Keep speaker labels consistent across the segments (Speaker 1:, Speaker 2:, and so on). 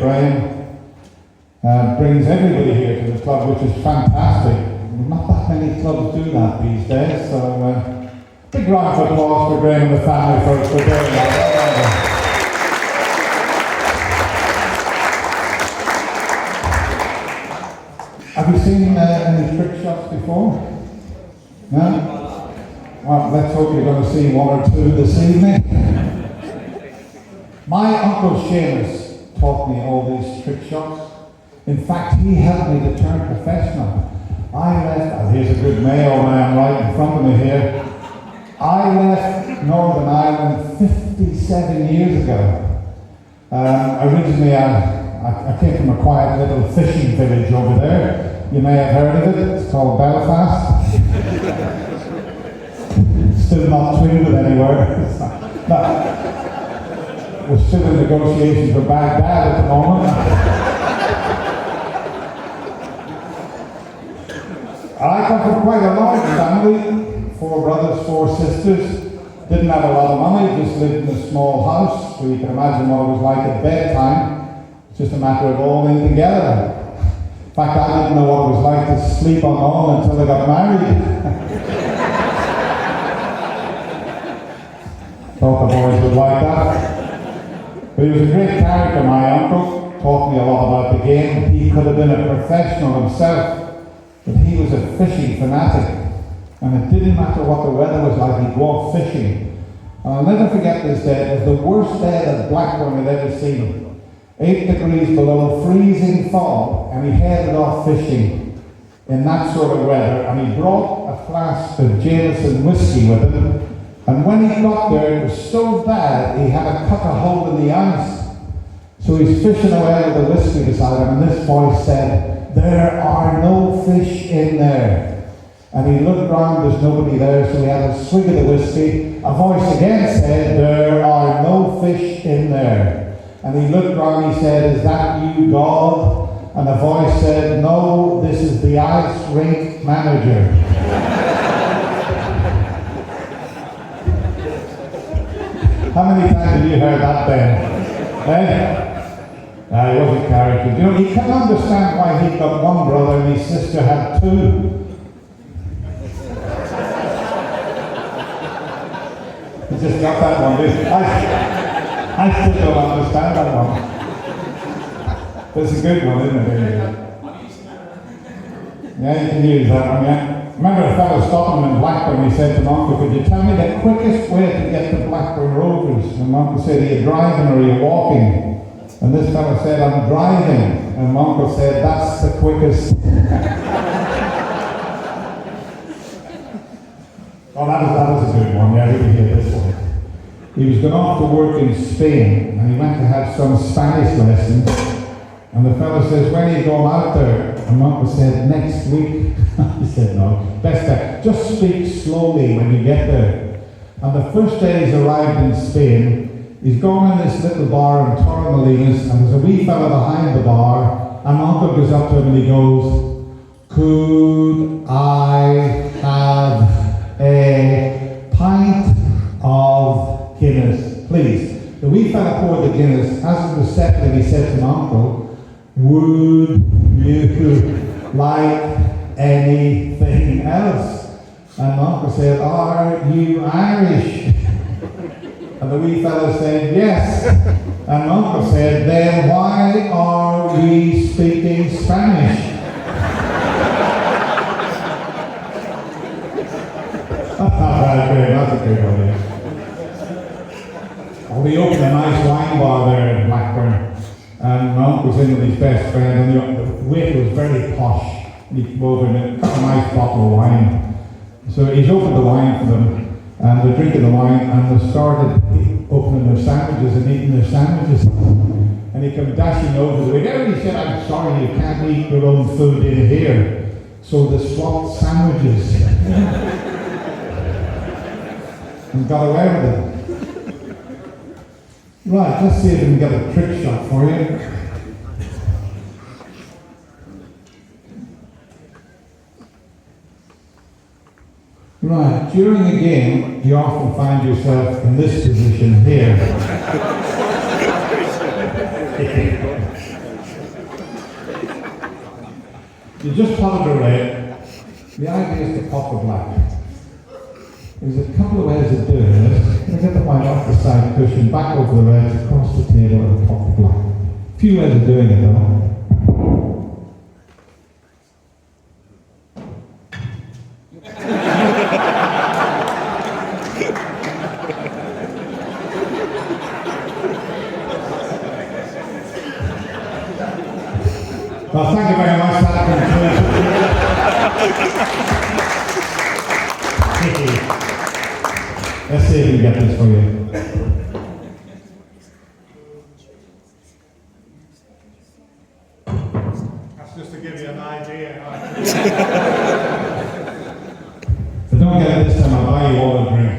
Speaker 1: Graham. Brings everybody here to the club, which is fantastic. Not that many clubs do that these days, so big round of applause for Graham and the family for doing that. Have you seen any trick shots before? No? Well, let's hope you're going to see one or two this evening. My uncle Seamus taught me all these trick shots. In fact, he helped me to turn professional. I left, here's a good Mayo man right in front of me here. I left Northern Ireland 57 years ago. Originally, I came from a quiet little fishing village over there. You may have heard of it. It's called Belfast. Still not tweeted anywhere. We're still in negotiations for Baghdad at the moment. I come from quite a large family. 4 brothers, 4 sisters. Didn't have a lot of money, just lived in a small house. So you can imagine what it was like at bedtime. It's just a matter of all in together. In fact, I didn't know what it was like to sleep on my own until I got married. Thought the boys would like that. But he was a great character, my uncle. Taught me a lot about the game. He could have been a professional himself, but he was a fishing fanatic. And it didn't matter what the weather was like, he'd go off fishing. And I'll never forget this day. It was the worst day that Blackburn had ever seen. 8 degrees below freezing fog, and he headed off fishing in that sort of weather, and he brought a flask of Jameson whiskey with him, and when he got there, it was so bad, he had to cut a hole in the ice. So he's fishing away with the whiskey beside him, and this voice said, "There are no fish in there." And he looked round, there's nobody there, so he had a swig of the whiskey. A voice again said, "There are no fish in there." And he looked round, he said, "Is that you, God?" And a voice said, "No, this is the ice rink manager." How many times have you heard that then? He was a character. You know, he couldn't understand why he got one brother and his sister had 2. He just got that one, didn't he? I still don't understand that one. That's a good one, isn't it? Yeah, you can use that one, yeah. Remember a fellow stopped him in Blackburn, he said to my uncle, "Could you tell me the quickest way to get to Blackburn Rovers?" And my uncle said, "Are you driving or are you walking?" And this fellow said, "I'm driving." And my uncle said, "That's the quickest." Oh, that was a good one, yeah, we can hear this one. He was going off to work in Spain, and he went to have some Spanish lessons. And the fellow says, "When are you going out there?" And my uncle said, "Next week." He said, "No, best that. Just speak slowly when you get there." And the first day he's arrived in Spain, he's gone in this little bar in Torremolinos, and there's a wee fellow behind the bar, and my uncle goes up to him and he goes, "Could I have a pint of Guinness, please?" The wee fella poured the Guinness. As it was settling, he said to my uncle, "Would you like anything else?" And my uncle said, "Are you Irish?" And the wee fella said, "Yes." And my uncle said, "Then why are we speaking Spanish?" That's a good one. Well, we opened a nice wine bar there in Blackburn, and my uncle was in with his best friend, and the waiter was very posh. He came over and a nice bottle of wine. So he's opened the wine for them, and they're drinking the wine, and they started opening their sandwiches and eating their sandwiches. And he came dashing over the waiter, and he said, "I'm sorry, you can't eat your own food in here." So they swapped sandwiches. And got away with it. Right, let's see if we can get a trick shot for you. Right, during a game, you often find yourself in this position here. You just pot the red. The idea is to pot the black. There's a couple of ways of doing this. Going to get the white off the side cushion, back over the reds, across the table, and pot the black. A few ways of doing it though. Well, thank you very much. Let's see if we can get this for you. That's just to give you an idea. If I don't get it this time, I'll buy you all a drink.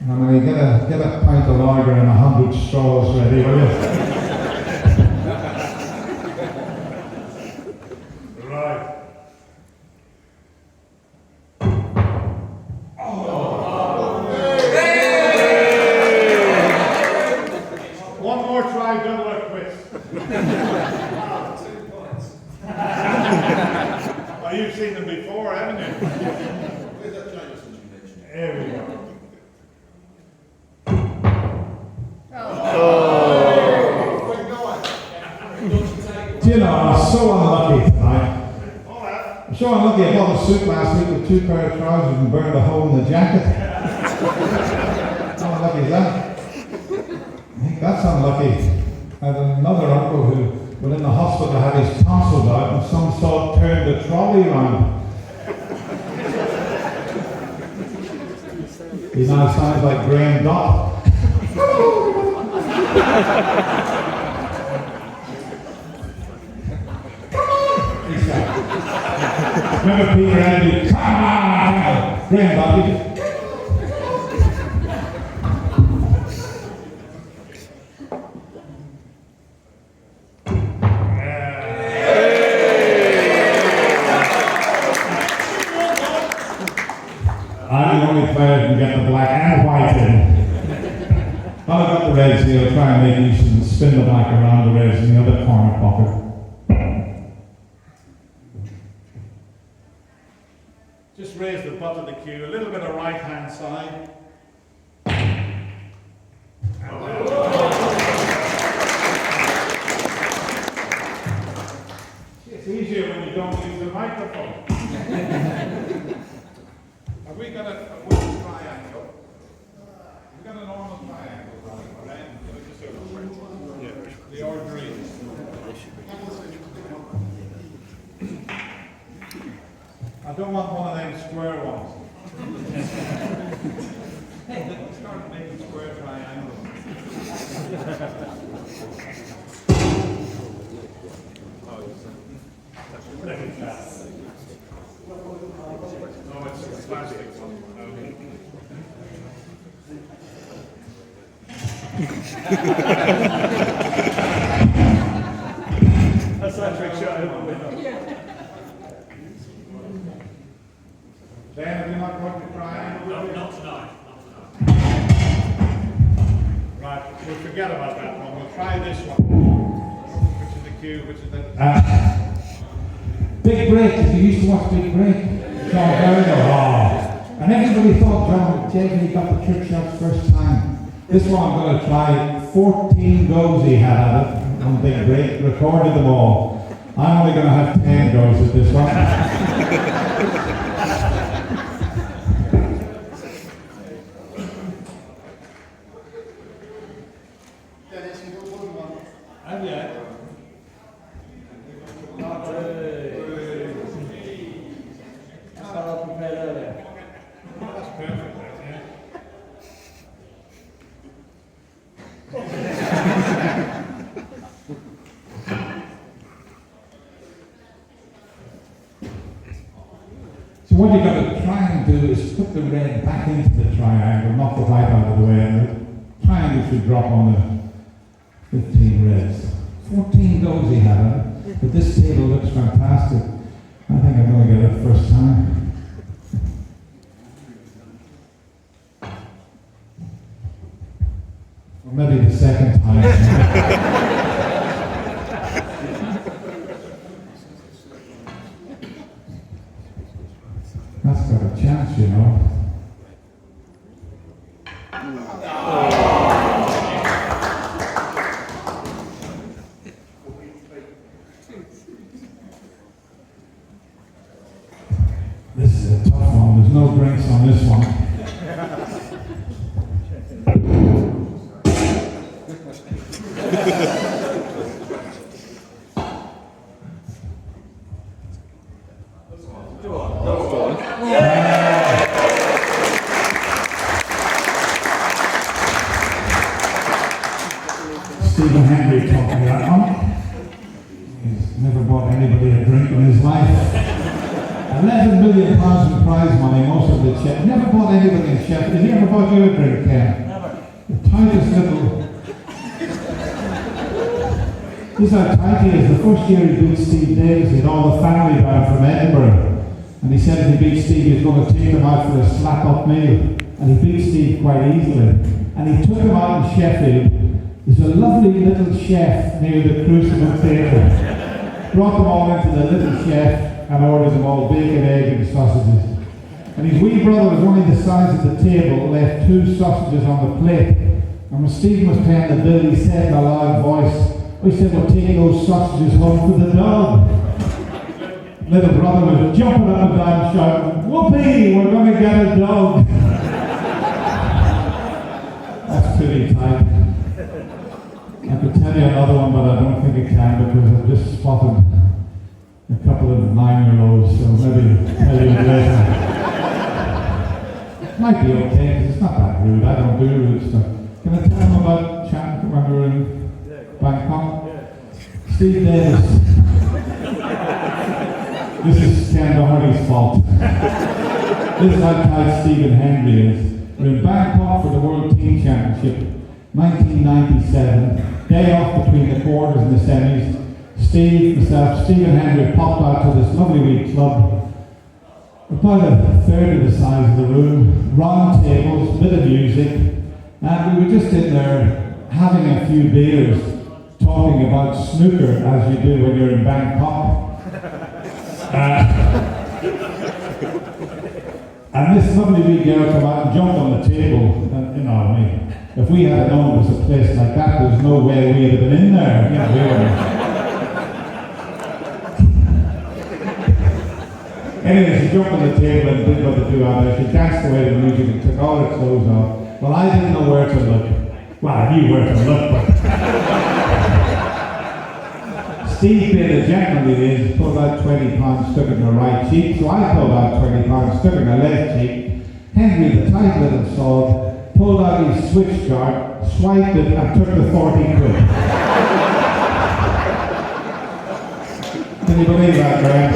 Speaker 1: I'm going to get a pint of lager and 100 straws ready, will you? Right. One more try, double or quits. 2 points. Well, you've seen them before, haven't you? Where's that China since you mentioned? There we go. Do you know, I was so unlucky tonight. I was so unlucky I bought a suit last week with 2 pair of trousers and burned a hole in the jacket. How unlucky is that? I think that's unlucky. I had another uncle who was in the hospital had his tonsils out and some sort turned the trolley around. He now sounds like Graham Dot. Remember Peter Andy? Come on! Graham Dot. I'm the only player who can get the black and white in. I've got the reds here, I'll try and make use and spin the black around the reds in the other corner pocket. Just raise the butt of the cue, a little bit of right hand side. It's easier when you don't use the microphone. Have we got a wooden triangle? We've got a normal triangle, right? Yeah. The ordinary. I don't want one of them square ones. Start making square triangles. No, it's plastic. Okay. That's that trick shot in the window. Dan, have you not got the triangle? No, not tonight. Right, we'll forget about that one. We'll try this one. Which is the cue, which is the... Big Break, if you used to watch Big Break, John Berger, and everybody thought John Jay got the trick shots first time. This one I'm going to try 14 goes he had at it on Big Break, recorded them all. I'm only going to have 10 goes at this one. So what you've got to try and do is put the red back into the triangle, knock the white out of the way, and the triangle should drop on the 15 reds. 14 goes he had, but this table looks fantastic. I think I'm going to get it first time. Maybe the second time. That's got a chance, you know. This is a tough one. There's no drinks on this one. Stephen Henry taught me that one. He's never bought anybody a drink in his life. £11 million in prize money, most of the chef. Never bought anybody a chef. Did he ever bought you a drink, Ken? Never. The tightest little. He's how tight he is. The first year he beat Steve Davis, he had all the family down from Edinburgh. And he said if he beat Steve, he was going to take them out for a slap-up meal. And he beat Steve quite easily. And he took him out in Sheffield. There's a lovely little chef near the Crucible Theatre. Brought them all into the little chef and ordered them all bacon, egg and sausages. And his wee brother was only the size of the table, left 2 sausages on the plate. And when Stephen was paying the bill, he said in a loud voice, he said, we're taking those sausages home for the dog. Little brother was jumping up and down shouting, whoopee, we're going to get a dog. That's pretty tight. I could tell you another one, but I don't think I can because I've just spotted a couple of 9-year-olds, so maybe tell you later. Might be okay, because it's not that rude. I don't do rude stuff. Can I tell them about chatting when we were in Bangkok? Steve Davis. This is Ken Doherty's fault. This is how tight Stephen Henry is. We're in Bangkok for the World Team Championship, 1997. Day off between the quarters and the semis. Steve, myself, Stephen Henry popped out to this lovely wee club. About a third of the size of the room, round tables, bit of music, and we were just in there having a few beers, talking about snooker as you do when you're in Bangkok. And this lovely wee girl came out and jumped on the table, and you know what I mean. If we had known it was a place like that, there's no way we'd have been in there. You know, we were. Anyway, she jumped on the table and did what they do out there. She danced away to the music and took all her clothes off. Well, I didn't know where to look. Well, I knew where to look, but Steve, being the gentleman he is, pulled out £20 stuck in her right cheek, so I pulled out £20 stuck in her left cheek. Henry, the tight little sod, pulled out his switch card, swiped it, and took the 40 quid. Can you believe that, Graham?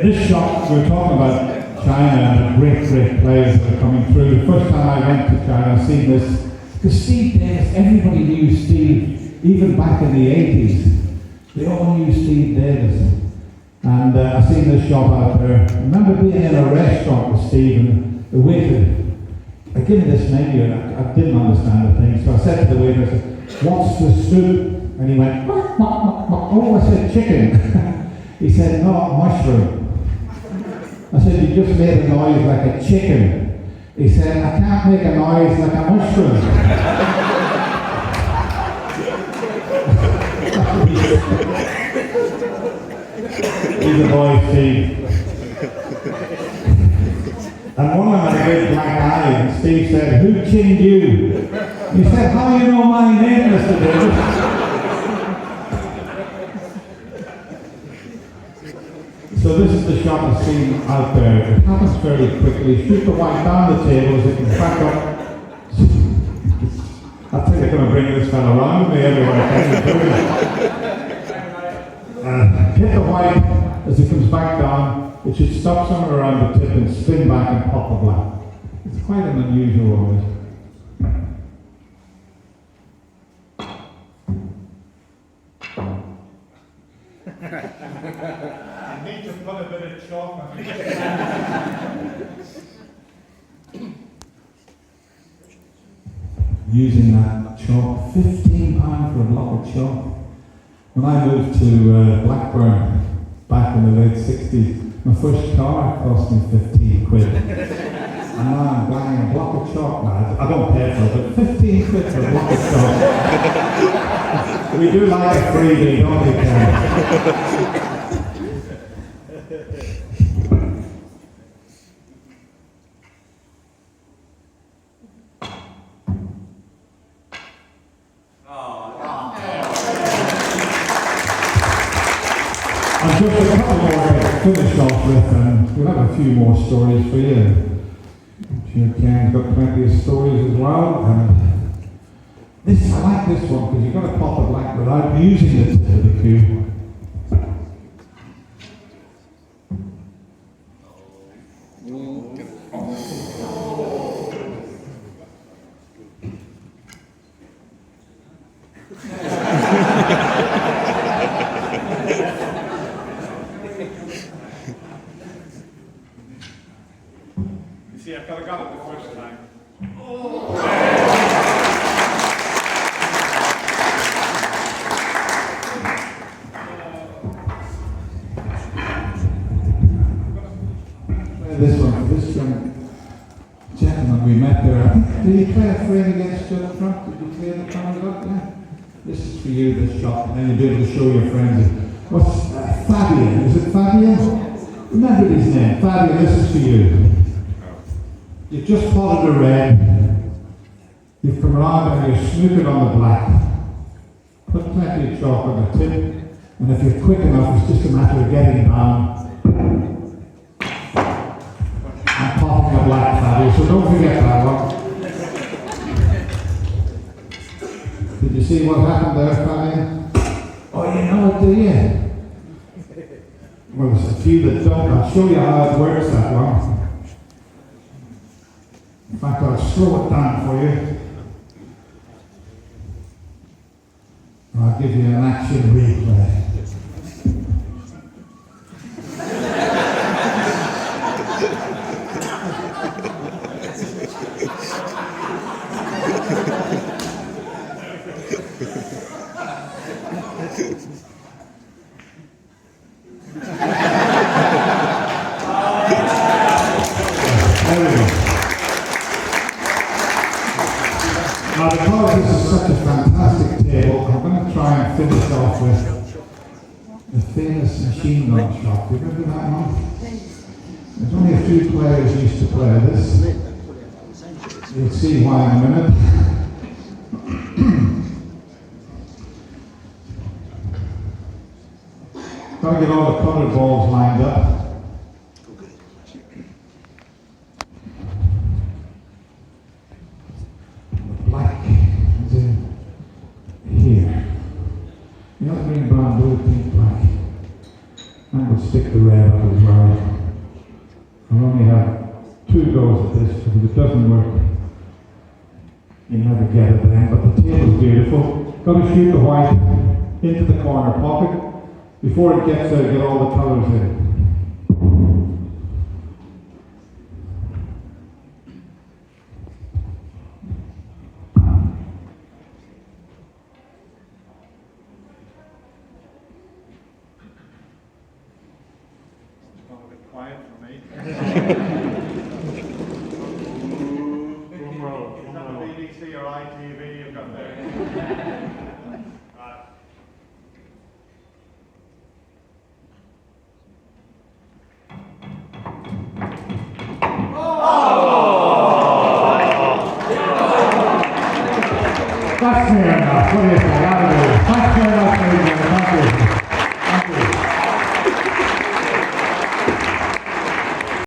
Speaker 1: This shop, we're talking about China and the great players that are coming through. The first time I went to China, I seen this. Because Steve Davis, everybody knew Steve, even back in the 80s. They all knew Steve Davis. And I seen this shop out there. I remember being in a restaurant with Steve and the waiter, I gave me this menu and I didn't understand the thing. So I said to the waiter, I said, what's the soup? And he went, oh, I said chicken. He said, no, mushroom. I said, you just made a noise like a chicken. He said, I can't make a noise like a mushroom. He's a boy, Steve. And one of them had a big black eye, and Steve said, who chinned you? He said, how do you know my name, Mr. Davis? So this is the shot I've seen out there. It happens fairly quickly. Shoot the white down the table as it can back up. I think they're going to bring this fellow around me everywhere. Hit the white as it comes back down. It should stop somewhere around the tip and spin back and pop the black. It's quite an unusual one. I need to put a bit of chalk on it. using that chalk. £15 for a block of chalk. When I moved to Blackburn back in the late 60s, my first car cost me 15 quid. And now I'm buying a block of chalk now. I don't pay for it, but 15 quid for a block of chalk. We do like a freebie, don't we, Ken? I've just a couple more to finish off with, and we'll have a few more stories for you. I'm sure Ken's got plenty of stories as well. I like this one because you've got to pop a black without using it to the cue.
Speaker 2: You see, I got it the first time.
Speaker 1: This young gentleman we met there, I think, did he play a frame against Joe Trump? Did you clear the cameras up? Yeah. This is for you, this shot, and then you'll be able to show your friends. What's Fabian? Is it Fabian? Remember his name. Fabian, this is for you. You've just plotted a red. You've come around and you've snookered on the black. Put plenty of chalk on the tip, and if you're quick enough, it's just a matter of getting down. Popping a black Fabian, so don't forget that one. Did you see what happened there, Fabian? Oh, you know it, do you? Well, there's a few that don't. I'll show you how it works, that one. In fact, I'll slow it down for you. I'll give you an action replay. Now, because this is such a fantastic table, I'm going to try and finish off with the famous machine gun shot. Do you remember that one? There's only a few players used to play this. You'll see why in a minute. Got to get all the colored balls lined up. Green, brown, blue, pink, black. And we'll stick the red up as well. I'll only have 2 goes at this, because if it doesn't work, you never get it then. But the table's beautiful. Got to shoot the white into the corner pocket. Before it gets there, get all the colours in.
Speaker 2: Quiet for me. Is that the BBC or ITV you've got there? Right.
Speaker 1: That's fair enough. What do you think?